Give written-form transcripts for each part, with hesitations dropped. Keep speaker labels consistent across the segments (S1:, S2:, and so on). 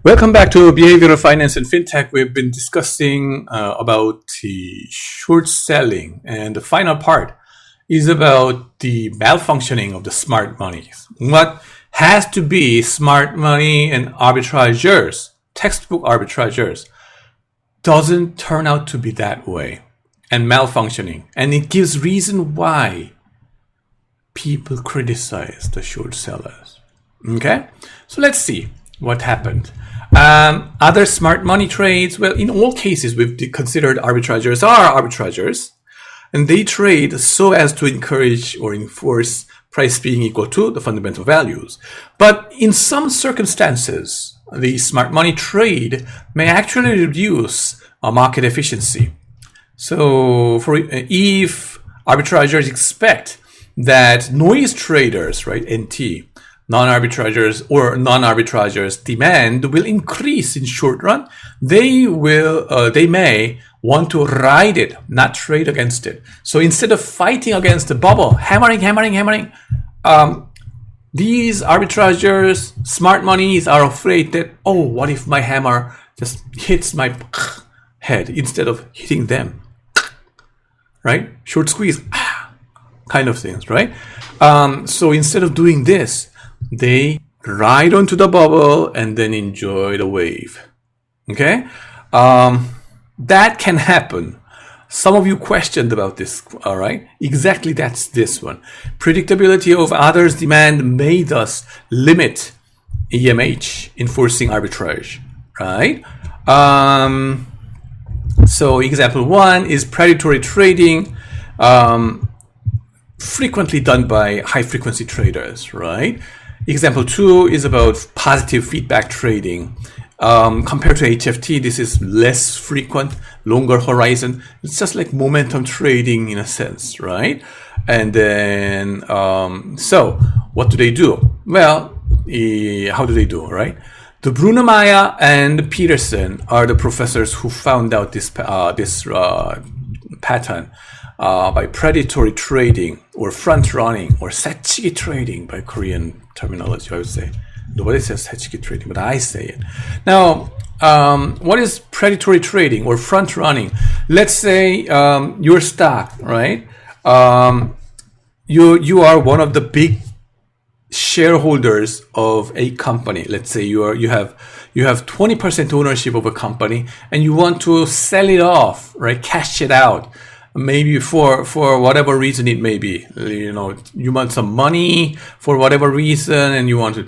S1: Welcome back to Behavioral Finance and FinTech. We've been discussing about the short selling, and the final part is about the malfunctioning of the smart money. What has to be smart money and arbitrageurs, textbook arbitrageurs, doesn't turn out to be that way, and malfunctioning. And it gives reason why people criticize the short sellers. Okay, so let's see what happened. Other smart money trades, well, in all cases, we've considered arbitrageurs are arbitrageurs, and they trade so as to encourage or enforce price being equal to the fundamental values. But in some circumstances, the smart money trade may actually reduce market efficiency. So if arbitrageurs expect that noise traders, right, NT, non-arbitrageurs demand will increase in short run, they may want to ride it, not trade against it. So instead of fighting against the bubble, hammering, these arbitrageurs, smart monies, are afraid that, oh, what if my hammer just hits my head instead of hitting them, right? Short squeeze, kind of things, right? So instead of doing this, they ride onto the bubble and then enjoy the wave. Okay? That can happen. Some of you questioned about this, all right? Exactly, that's this one. Predictability of others' demand may thus limit EMH, enforcing arbitrage, right? So example one is predatory trading, frequently done by high-frequency traders, right? Example two is about positive feedback trading. Compared to HFT, this is less frequent, longer horizon. It's just like momentum trading in a sense, right? And then, so what do they do? Well, how do they do, right? The Bruno Maya and Peterson are the professors who found out this pattern by predatory trading or front running or 새치기 trading by Korean terminology, I would say. Nobody says 새치기 trading, but I say it. Now, what is predatory trading or front running? Let's say your stock, right? You are one of the big shareholders of a company. Let's say you have 20% ownership of a company and you want to sell it off, right? Cash it out. Maybe for whatever reason it may be, you want some money for whatever reason and you want to,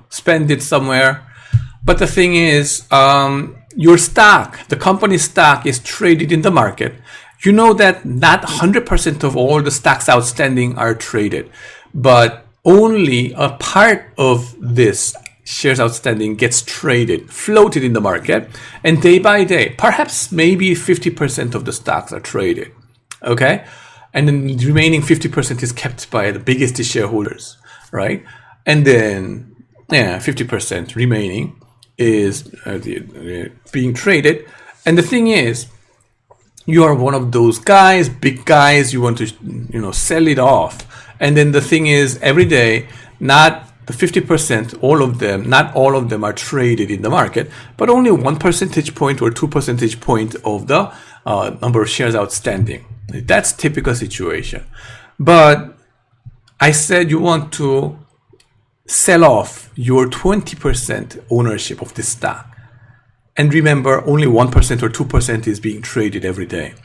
S1: spend it somewhere. But the thing is, your stock, the company's stock, is traded in the market. You know that not 100% of all the stocks outstanding are traded, but only a part of this shares outstanding gets traded, floated in the market, and day by day, perhaps maybe 50% of the stocks are traded. Okay, and then the remaining 50% is kept by the biggest shareholders, right? And then 50% remaining is being traded. And the thing is, you are one of those guys, big guys, you want to sell it off. And then the thing is, every day, not the 50%, not all of them are traded in the market, but only 1 percentage point or 2 percentage point of the number of shares outstanding. That's typical situation. But I said you want to sell off your 20% ownership of this stock. And remember, only 1% or 2% is being traded every day.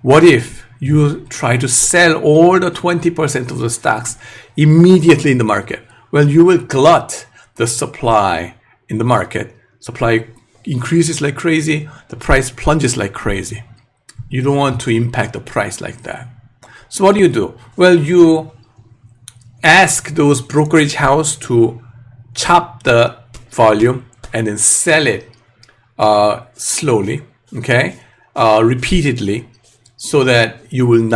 S1: What if you try to sell all the 20% of the stocks immediately in the market? Well, you will glut the supply in the market. Supply increases like crazy, the price plunges like crazy. You don't want to impact the price like that. So what do? Well, you ask those brokerage house to chop the volume and then sell it slowly, okay, repeatedly, so that you will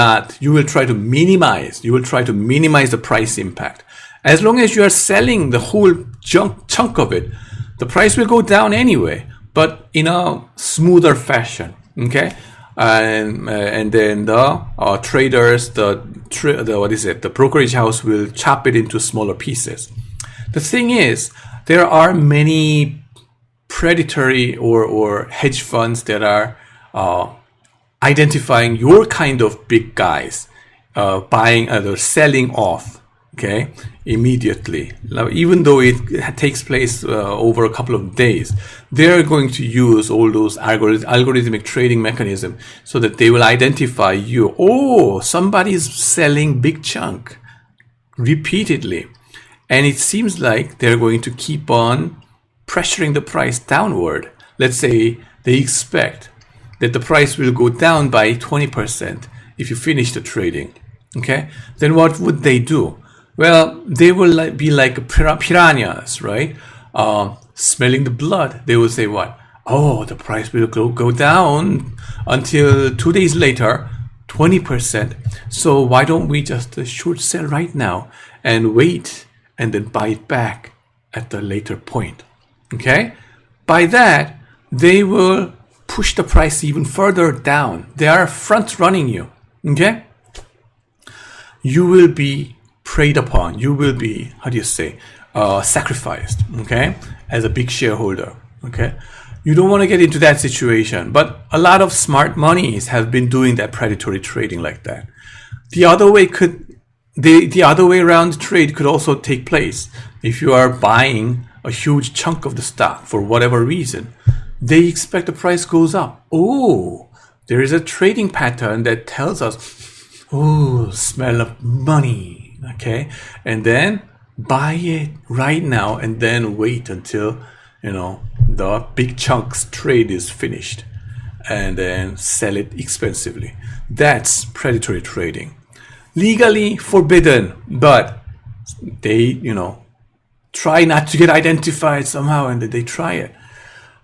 S1: try to minimize the price impact. As long as you are selling the whole chunk of it, the price will go down anyway, but in a smoother fashion, okay? And then the traders, the brokerage house will chop it into smaller pieces. The thing is, there are many predatory or hedge funds that are identifying your kind of big guys, buying or selling off, okay, immediately. Now, even though it takes place over a couple of days, they're going to use all those algorithmic trading mechanism so that they will identify you. Oh, somebody's selling big chunk repeatedly. And it seems like they're going to keep on pressuring the price downward. Let's say they expect that the price will go down by 20% if you finish the trading. Okay, then what would they do? Well, they will be like piranhas, right? Smelling the blood. They will say what? Oh, the price will go down until 2 days later, 20%. So why don't we just short sell right now and wait and then buy it back at the later point? Okay? By that, they will push the price even further down. They are front running you. Okay? You will be preyed upon. You will be, sacrificed, okay, as a big shareholder, okay? You don't want to get into that situation, but a lot of smart monies have been doing that predatory trading like that. The other way around trade could also take place. If you are buying a huge chunk of the stock for whatever reason, they expect the price goes up. Oh, there is a trading pattern that tells us, oh, smell of money. Okay, and then buy it right now and then wait until, the big chunks trade is finished and then sell it expensively. That's predatory trading. Legally forbidden, but they, try not to get identified somehow and they try it.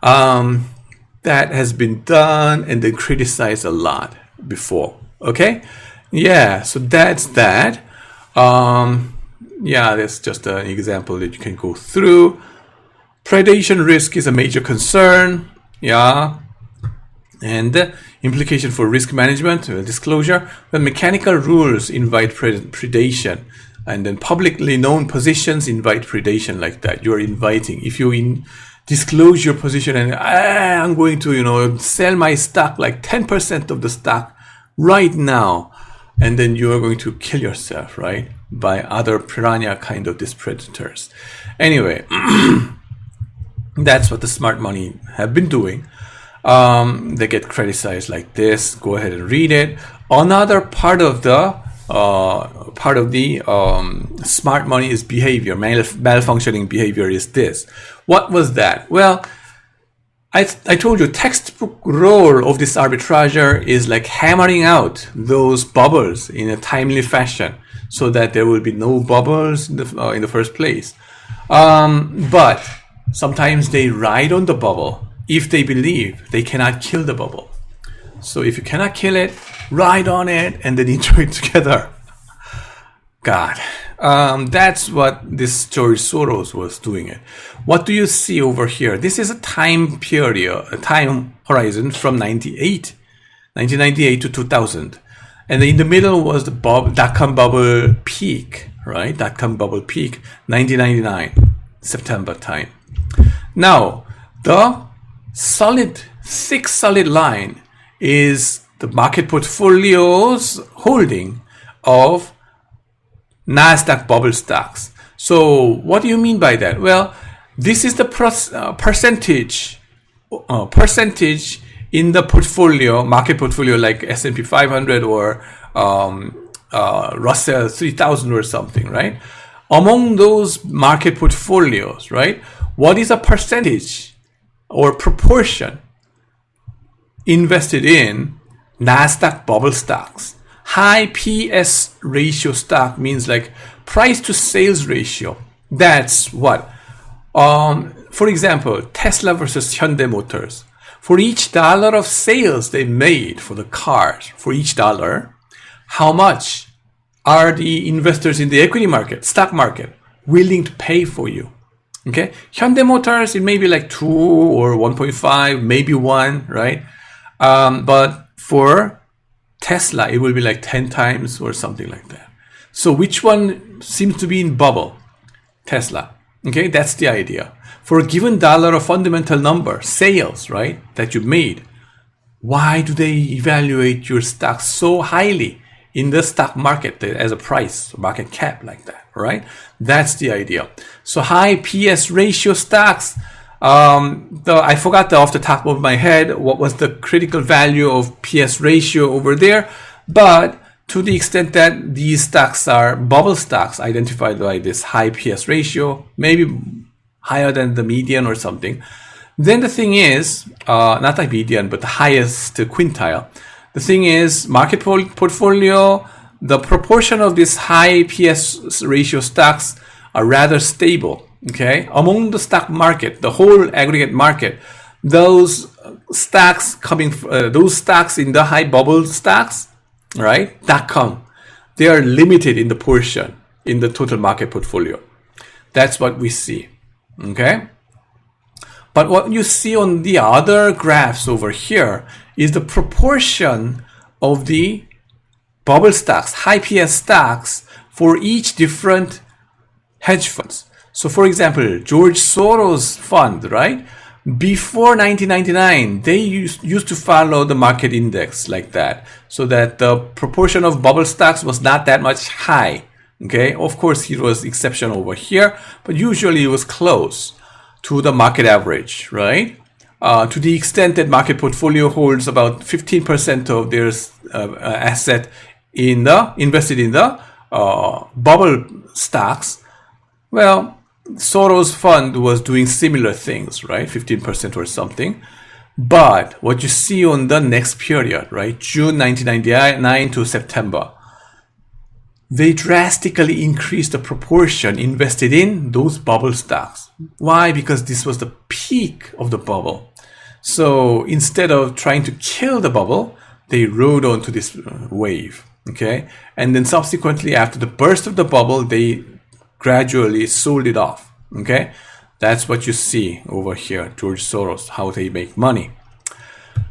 S1: That has been done and they criticized a lot before. Okay, yeah, so that's that. That's just an example that you can go through. Predation risk is a major concern. Yeah. And implication for risk management, disclosure. When mechanical rules invite predation, and then publicly known positions invite predation like that. You're inviting. If you disclose your position and I'm going to, sell my stock, like 10% of the stock right now, and then you are going to kill yourself, right? By other piranha kind of these predators. Anyway, that's what the smart money have been doing. They get criticized like this. Go ahead and read it. Another part of the smart money is behavior. Malfunctioning behavior is this. What was that? Well, I told you textbook role of this arbitrager is like hammering out those bubbles in a timely fashion so that there will be no bubbles in the first place. But sometimes they ride on the bubble if they believe they cannot kill the bubble. So if you cannot kill it, ride on it and then enjoy it together. God. That's what this George Soros was doing it. What do you see over here? This is a time period, a time horizon from 1998 to 2000. And in the middle was the dot-com bubble peak, right? Dot-com bubble peak, 1999, September time. Now, the thick solid line is the market portfolio's holding of NASDAQ bubble stocks. So what do you mean by that? Well, this is the percentage in the portfolio, market portfolio like S&P 500 or Russell 3000 or something, right? Among those market portfolios, right? What is a percentage or proportion invested in NASDAQ bubble stocks? High PS ratio stock means like price to sales ratio. That's what. For example, Tesla versus Hyundai Motors. For each dollar of sales they made for the cars, for each dollar, how much are the investors in the equity market, stock market, willing to pay for you? Okay, Hyundai Motors, it may be like 2 or 1.5, maybe 1, right? But for Tesla, it will be like 10 times or something like that. So which one seems to be in bubble? Tesla. Okay, that's the idea. For a given dollar of fundamental number, sales, right, that you made, why do they evaluate your stock so highly in the stock market as a price, market cap like that, right? That's the idea. So high PS ratio stocks, I forgot off the top of my head what was the critical value of PS ratio over there, but to the extent that these stocks are bubble stocks identified by this high PS ratio, maybe higher than the median or something, then the thing is, not the median, but the highest quintile. The thing is, market portfolio, the proportion of these high PS ratio stocks are rather stable. Okay, among the stock market, the whole aggregate market, those stocks those stocks in the high bubble stocks, right? .com, they are limited in the portion in the total market portfolio. That's what we see. Okay. But what you see on the other graphs over here is the proportion of the bubble stocks, high PS stocks for each different hedge funds. So for example, George Soros fund, right? Before 1999, they used to follow the market index like that, so that the proportion of bubble stocks was not that much high. Okay, of course, it was exception over here, but usually it was close to the market average, right? To the extent that market portfolio holds about 15% of their asset invested in the bubble stocks, well, Soros fund was doing similar things, right? 15% or something. But what you see on the next period, right? June 1999 to September, they drastically increased the proportion invested in those bubble stocks. Why? Because this was the peak of the bubble. So instead of trying to kill the bubble, they rode onto this wave. Okay. And then subsequently, after the burst of the bubble, they gradually sold it off. Okay. That's what you see over here, George Soros, how they make money.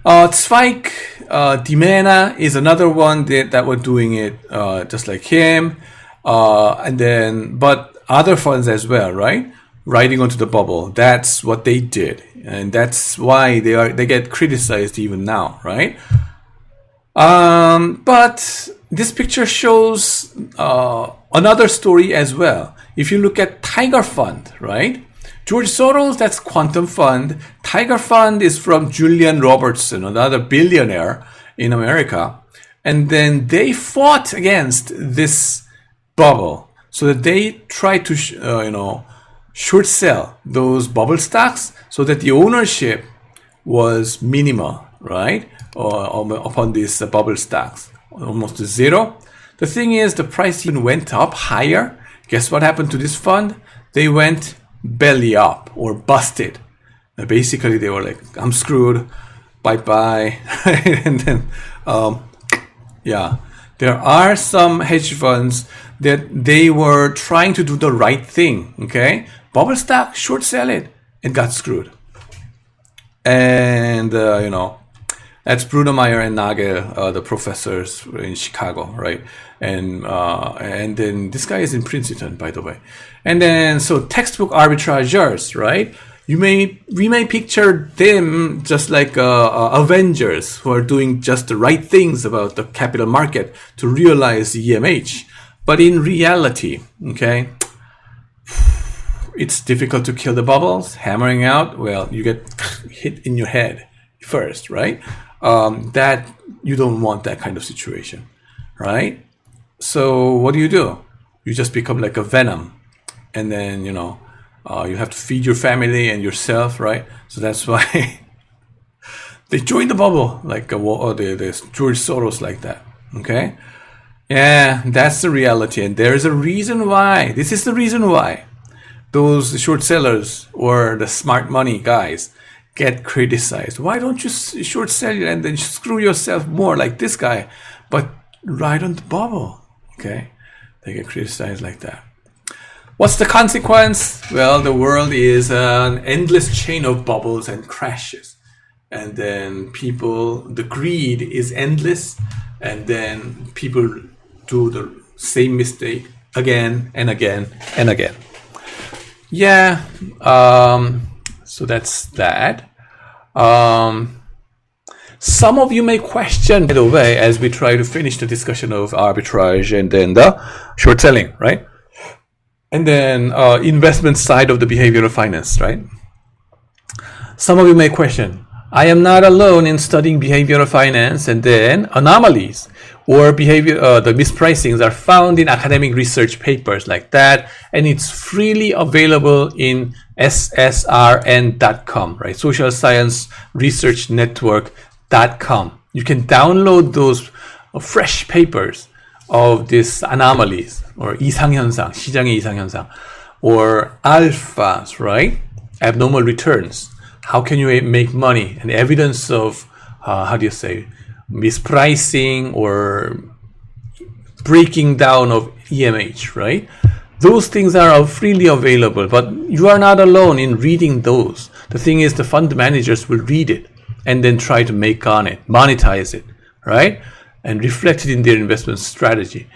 S1: Zweig Dimena is another one that were doing it just like him, but other funds as well, right? Riding onto the bubble. That's what they did, and that's why they get criticized even now, right? But this picture shows another story as well. If you look at Tiger Fund, right? George Soros, that's Quantum Fund. Tiger Fund is from Julian Robertson, another billionaire in America. And then they fought against this bubble. So that they tried to, short sell those bubble stocks so that the ownership was minimal, right? Upon these bubble stocks, almost to zero. The thing is, the price even went up higher. Guess what happened to this fund? They went belly up or busted. Basically, they were like, I'm screwed, bye-bye. And then, there are some hedge funds that they were trying to do the right thing, okay? Bubble stock, short sell it, and got screwed. And, that's Bruno Meyer and Nagel, the professors in Chicago, right? And then this guy is in Princeton, by the way. And then, so textbook arbitrageurs, right? We may picture them just like Avengers who are doing just the right things about the capital market to realize the EMH. But in reality, okay, it's difficult to kill the bubbles. Hammering out, well, you get hit in your head first, right? That you don't want that kind of situation, right? So what do? You just become like a Venom, and then you have to feed your family and yourself, right? So that's why they join the bubble, like the George Soros, like that. Okay, yeah, that's the reality, and there is a reason why. This is the reason why those short sellers or the smart money guys get criticized. Why don't you short sell it and then screw yourself more like this guy, but ride on the bubble? Okay, they get criticized like that. What's the consequence? Well, the world is an endless chain of bubbles and crashes, and then the greed is endless, and then people do the same mistake again and again and again. Yeah. So that's that. Some of you may question, by the way, as we try to finish the discussion of arbitrage and then the short selling, right? And then investment side of the behavioral finance, right? Some of you may question, I am not alone in studying behavioral finance, and then anomalies or behavior, the mispricings are found in academic research papers like that, and it's freely available in ssrn.com, right? Social Science Research Network.com. You can download those fresh papers of these anomalies or 이상현상, 시장의 이상현상, or alphas, right? Abnormal returns. How can you make money? And evidence of, mispricing or breaking down of EMH, right? Those things are freely available, but you are not alone in reading those. The thing is, the fund managers will read it and then try to make on it, monetize it, right? And reflect it in their investment strategy.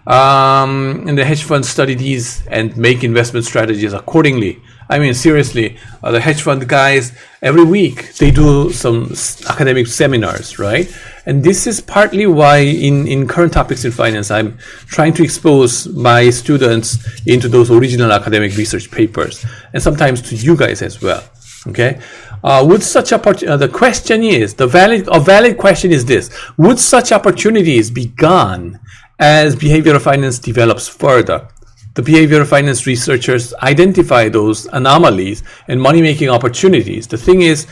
S1: And the hedge funds study these and make investment strategies accordingly. I mean, seriously, the hedge fund guys, every week they do some academic seminars, right? And this is partly why in current topics in finance, I'm trying to expose my students into those original academic research papers, and sometimes to you guys as well, okay? Would such the question is, a valid question is this: would such opportunities be gone as behavioral finance develops further? The behavioral finance researchers identify those anomalies and money-making opportunities. The thing is,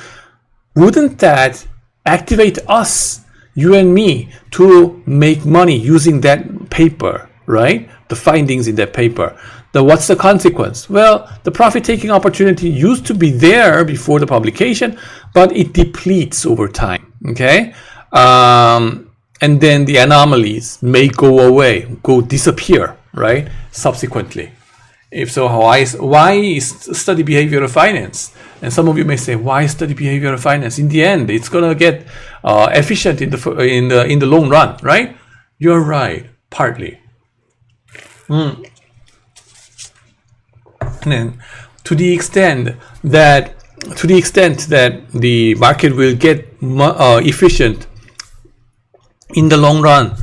S1: wouldn't that activate us, you and me, to make money using that paper, right? The findings in that paper. What's the consequence? Well, the profit-taking opportunity used to be there before the publication, but it depletes over time, okay? And then the anomalies may go away, disappear, right? Subsequently. If so, why study behavioral finance? And some of you may say, why study behavioral finance? In the end, it's gonna get efficient in the long run, right? You're right, partly. And then, to the extent that the market will get efficient in the long run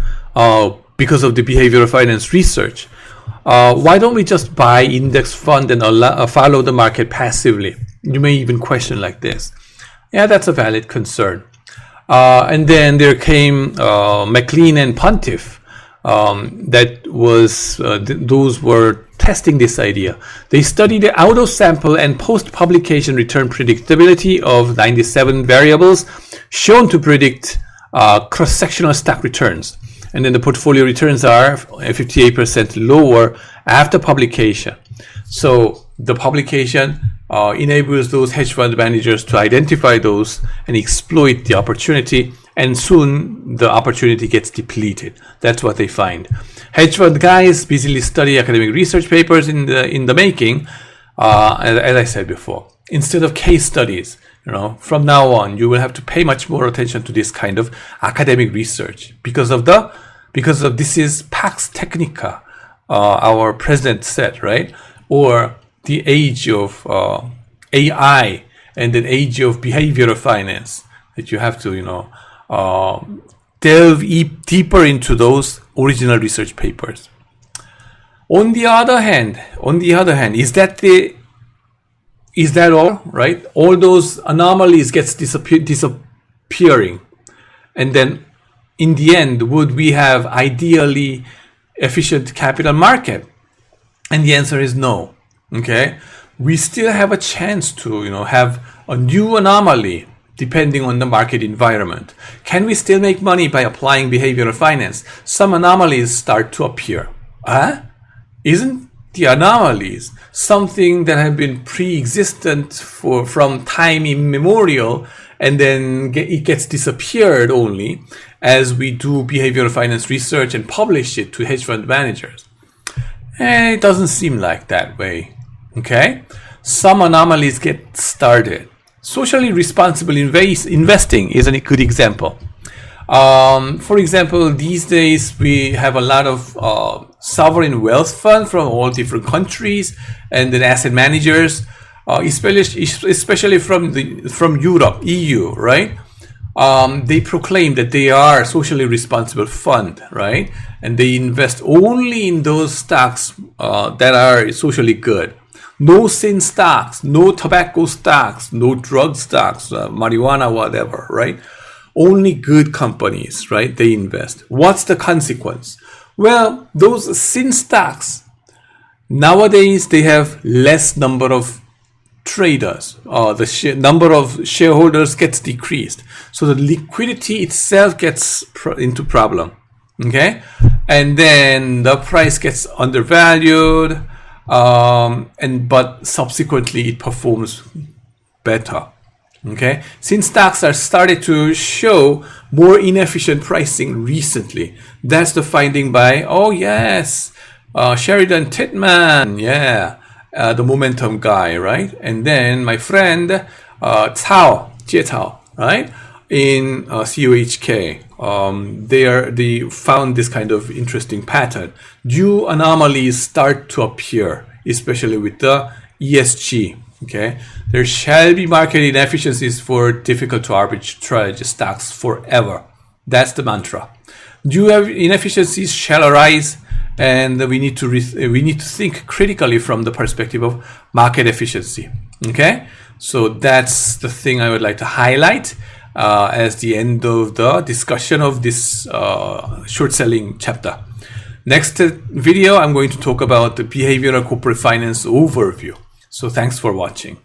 S1: because of the behavioral finance research, why don't we just buy index fund and follow the market passively? You may even question like this. Yeah, that's a valid concern. And then there came McLean and Pontiff. Those were testing this idea. They studied the auto sample and post-publication return predictability of 97 variables shown to predict cross-sectional stock returns. And then the portfolio returns are 58% lower after publication. So the publication enables those hedge fund managers to identify those and exploit the opportunity, and soon the opportunity gets depleted. That's what they find. Hedge fund guys busily study academic research papers in the making, as I said before. Instead of case studies, from now on, you will have to pay much more attention to this kind of academic research because of this is Pax Technica, our president said, right? Or the age of AI and the age of behavioral finance, that you have to, delve deeper into those original research papers. On the other hand, is that all, right? All those anomalies gets disappearing, and then in the end, would we have ideally efficient capital market? And the answer is no. Okay, we still have a chance to have a new anomaly depending on the market environment. Can we still make money by applying behavioral finance? Some anomalies start to appear. Isn't the anomalies something that have been pre-existent from time immemorial, and then it gets disappeared only as we do behavioral finance research and publish it to hedge fund managers? It doesn't seem like that way. Okay, some anomalies get started. Socially responsible investing is a good example. For example, these days we have a lot of sovereign wealth funds from all different countries, and then asset managers, especially from Europe, EU, right? They proclaim that they are socially responsible fund, right? And they invest only in those stocks that are socially good. No sin stocks, no tobacco stocks, no drug stocks, marijuana, whatever, right? Only good companies, right? They invest. What's the consequence? Well, those sin stocks, nowadays they have less number of traders. The number of shareholders gets decreased. So the liquidity itself gets into problem. Okay? And then the price gets undervalued. But subsequently it performs better. Okay, since stocks are started to show more inefficient pricing recently, that's the finding by Sheridan Titman, the momentum guy, right? And then my friend Jie Cao, right? In COHK, they found this kind of interesting pattern. New anomalies start to appear, especially with the ESG. Okay, there shall be market inefficiencies for difficult to arbitrage stocks forever. That's the mantra. New inefficiencies shall arise, and we need to think critically from the perspective of market efficiency. Okay, so that's the thing I would like to highlight as the end of the discussion of this short selling chapter. Next video, I'm going to talk about the behavioral corporate finance overview. So thanks for watching.